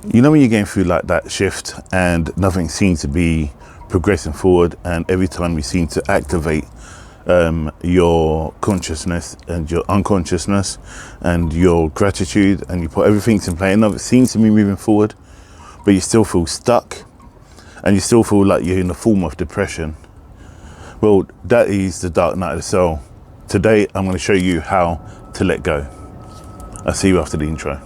You know when you're going through like that shift and nothing seems to be progressing forward, and every time you seem to activate your consciousness and your unconsciousness and your gratitude, and you put everything in play and nothing seems to be moving forward, but you still feel stuck and you still feel like you're in a form of depression. Well, that is the dark night of the soul. Today I'm going to show you how to let go. I'll see you after the intro.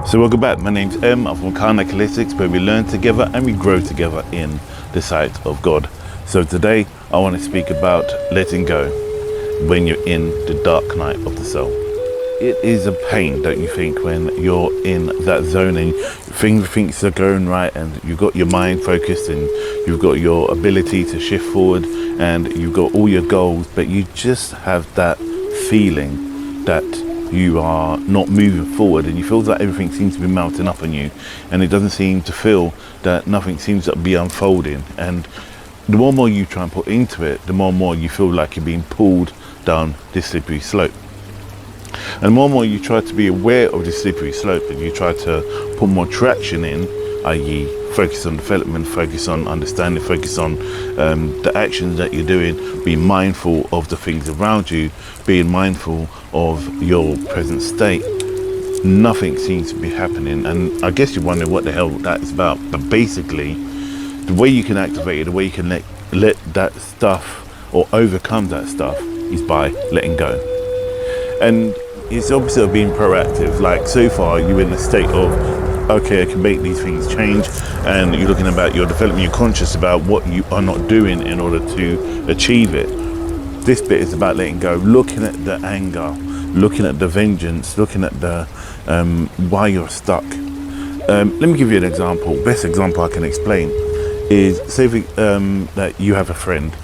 So welcome back, my name's Em, I'm from Karnak Holistics, where we learn together and we grow together in the sight of God. So today I want to speak about letting go when you're in the dark night of the soul. It is a pain, don't you think, when you're in that zone and things are going right and you've got your mind focused and you've got your ability to shift forward and you've got all your goals, but you just have that feeling that you are not moving forward, and you feel that everything seems to be mounting up on you, and it doesn't seem to feel that nothing seems to be unfolding. And the more and more you try and put into it, the more and more you feel like you're being pulled down this slippery slope. And the more and more you try to be aware of this slippery slope, and you try to put more traction in, i.e. focus on development, focus on understanding, focus on the actions that you're doing, being mindful of the things around you, being mindful of your present state, nothing seems to be happening. And I guess you're wondering what the hell that is about. But basically, the way you can activate it, the way you can let that stuff or overcome that stuff is by letting go. And it's opposite of being proactive. Like, so far you're in a state of, okay, I can make these things change, and you're looking about your development, you're conscious about what you are not doing in order to achieve it. This bit is about letting go, looking at the anger, looking at the vengeance, looking at the why you're stuck. Let me give you an example. Best example I can explain is, say that you have a friend,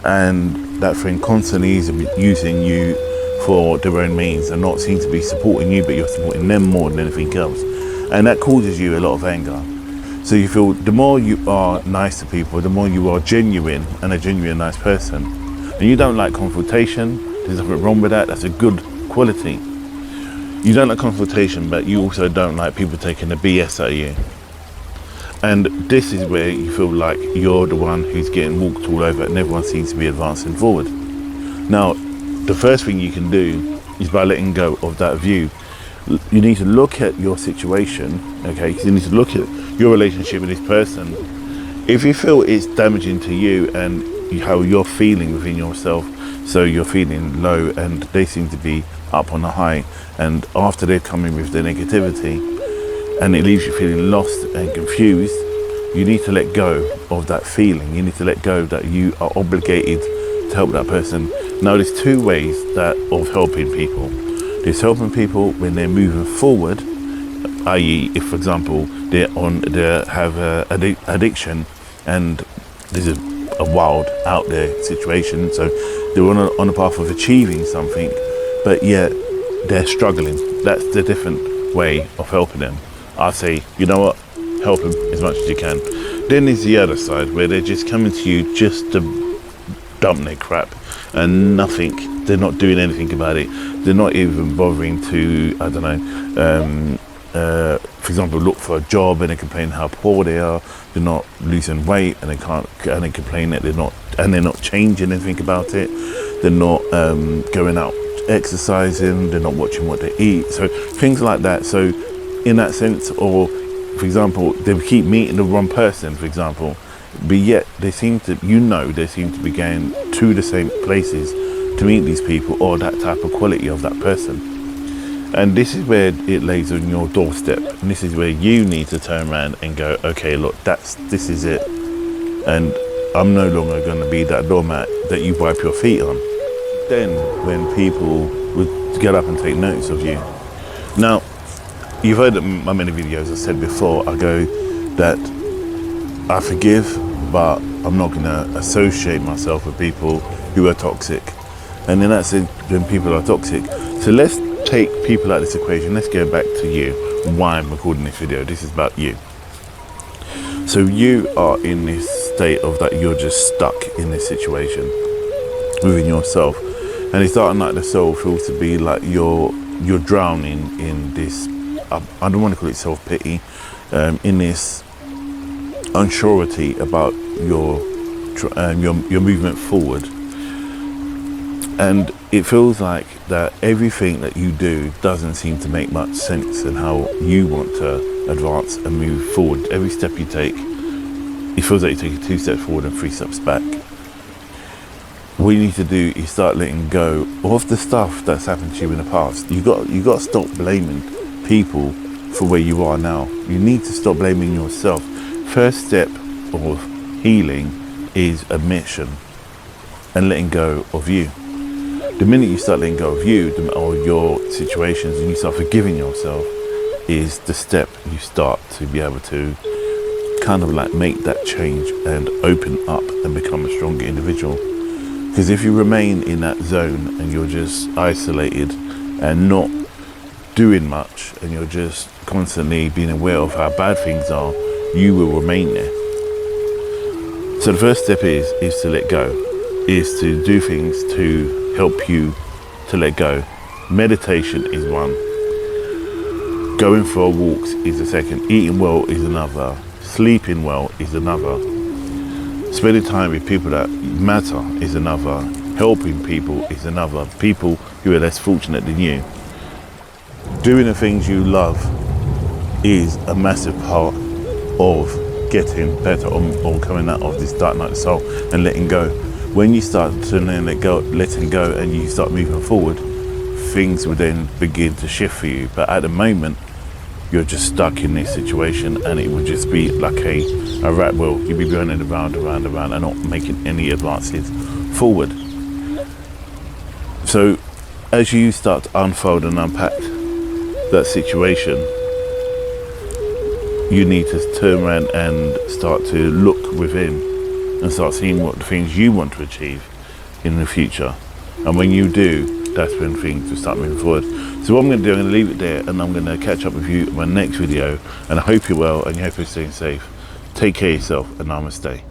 and that friend constantly is using you for their own means and not seem to be supporting you, but you're supporting them more than anything else. And that causes you a lot of anger. So you feel the more you are nice to people, the more you are genuine and a genuine nice person. And you don't like confrontation, there's nothing wrong with that, that's a good quality. You don't like confrontation, but you also don't like people taking the BS out of you. And this is where you feel like you're the one who's getting walked all over and everyone seems to be advancing forward. Now, the first thing you can do is by letting go of that view. You need to look at your situation, okay? You need to look at your relationship with this person. If you feel it's damaging to you and how you're feeling within yourself, so you're feeling low and they seem to be up on a high, and after they're coming with their negativity and it leaves you feeling lost and confused, you need to let go of that feeling. You need to let go that you are obligated to help that person. Now, there's two ways of helping people. There's helping people when they're moving forward, i.e. if, for example, they have addiction and there's a wild out there situation, so they're on a path of achieving something, but yet they're struggling. That's the different way of helping them. I say, you know what, help them as much as you can. Then there's the other side where they're just coming to you just to dump their crap and nothing. They're not doing anything about it. They're not even bothering to, I don't know, for example, look for a job and they complain how poor they are. They're not losing weight and they complain that they're not changing anything about it. They're not going out exercising. They're not watching what they eat. So things like that. So in that sense, or for example, they keep meeting the wrong person, for example, but yet they seem to be going to the same places to meet these people or that type of quality of that person. And this is where it lays on your doorstep, and this is where you need to turn around and go, okay, look, this is it, and I'm no longer going to be that doormat that you wipe your feet on. Then when people would get up and take notice of you. Now, you've heard my many videos. I said before, I go that I forgive, but I'm not going to associate myself with people who are toxic. And in that sense, when people are toxic, so let's take people out of this equation. Let's go back to you. Why I'm recording this video. This is about you. So you are in this state of that you're just stuck in this situation within yourself, and it's starting like the soul feels to be like you're drowning in this. I don't want to call it self-pity, in this unsurety about your movement forward, and it feels like that everything that you do doesn't seem to make much sense in how you want to advance and move forward. Every step you take, it feels like you're taking 2 steps forward and 3 steps back. What you need to do is start letting go of the stuff that's happened to you in the past. You got to stop blaming people for where you are now. You need to stop blaming yourself. First step of healing is admission and letting go of you. The minute you start letting go of you or your situations and you start forgiving yourself is the step you start to be able to kind of like make that change and open up and become a stronger individual. Because if you remain in that zone and you're just isolated and not doing much and you're just constantly being aware of how bad things are, you will remain there. So the first step is to let go, is to do things to help you to let go. Meditation is one. Going for walks is the second. Eating well is another. Sleeping well is another. Spending time with people that matter is another. Helping people is another. People who are less fortunate than you. Doing the things you love is a massive part of getting better or coming out of this dark night of the soul and letting go. When you start to letting go and you start moving forward, things will then begin to shift for you. But at the moment, you're just stuck in this situation and it would just be like a rat wheel. You'd be running around and not making any advances forward. So as you start to unfold and unpack that situation, you need to turn around and start to look within and start seeing what the things you want to achieve in the future. And when you do, that's when things will start moving forward. So what I'm going to do, I'm going to leave it there and I'm going to catch up with you in my next video. And I hope you're well and I hope you're staying safe. Take care of yourself and namaste.